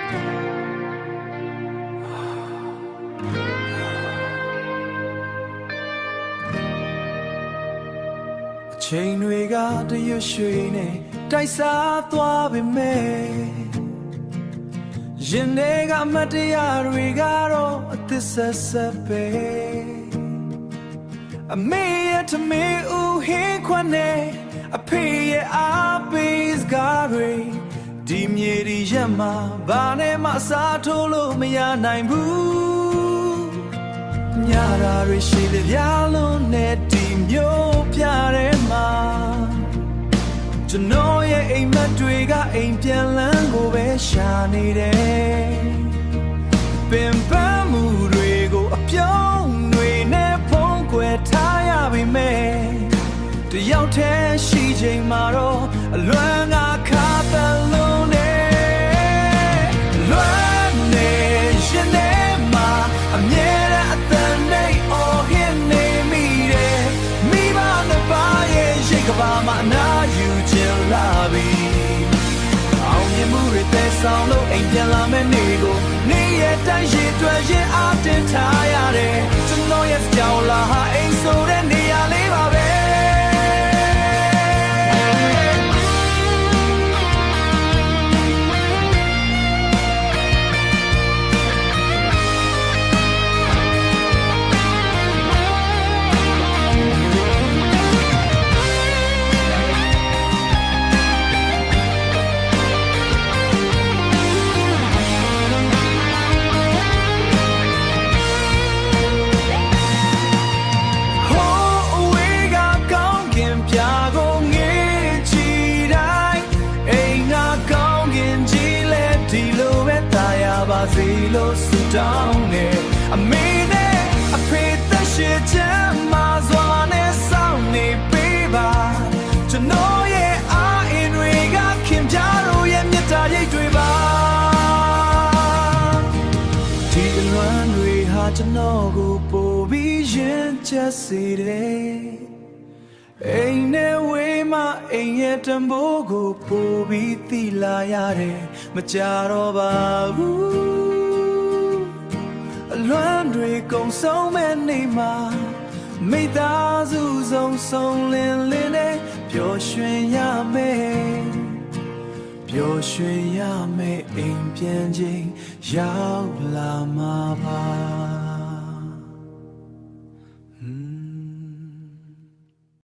ချိန်တွေကတရွှေနဲ့တိုက်စားသွားပေမဲ့ရင်ထဲကအမတ်တရားတွေကတော့အသစ်ဆက်ဆက်ပဲအမေရဲ့ထမင်းဦးဟင်းခွက်နဲ့အဖေရဲ့အားပေးစကားတွေဒီမြေဒီရက်မှာဘာနဲ့မှအစားထိုးလို့မရနိုင်ဘူးညရာတွေရှိလေပြလုံးနဲ့ဒီမျိုးပြတဲ့မှာကျွန်တော်ရဲ့အိမ်မက်တွေကအိမ်ပြန်လန်းကိုပဲရှာနေတယ်ပင်ပန်းမှုတွေကိုအပြုံးတွေနဲ့ဖုံးကွယ်ထားရပေမဲ့တယောက်တည်းရှိချိန်မှာတော့အလွမ်းငါခါပလုံးနဲ့လွမ်းနေရင်ထဲမှာအမြဲတမ်းအသံနဲ့အော်ဟစ်နေမိတယ်မိဘနှစ်ပါးရဲ့ရိတ်ကဘာမှအနာယူချင်လာပြီအောင်မြင်မှုတွေသယ်ဆောင်လို့အိမ်ပြန်လာမယ့်နေ့ကိုနေ့ရက်တိုင်းရည်တွေ့ရင်အားတင်ထားရတယ်ကျွန်တော်ရဲ့ကြောင်လာဟာအိမ်ဆိုတဲ့နေရာလေးပါပဲစီလို့ဆူတောင်းနေအမေနဲ့အဖေသက်ရှိချမ်းမာစွာနဲ့စောင့်နေပေးပါကျွန်တော်ရဲ့အားအင်တွေကခင်ဗျားတို့ရဲ့မြတ်တာရိတ်တွေပါဒီလွမ်းတွေဟာကျွန်တော်ကိုပို့ပြီးရင်ချက်စီတယ်အိမ်နဲ့ဝေးမှအိမ်ရဲ့တံပိုးကိုပို့ပြီးသိလာရတယ်မကြတော့ပါဘူးအလွမ်းတွေကုန်ဆုံးမဲ့နေမှာမိသားစုဆုံးလင်းလင်းနဲ့ပျော်ရွှင်ရမယ်ပျော်ရွှင်ရမယ်အိမ်ပြန်ချိန်ရောက်လာမှာပါ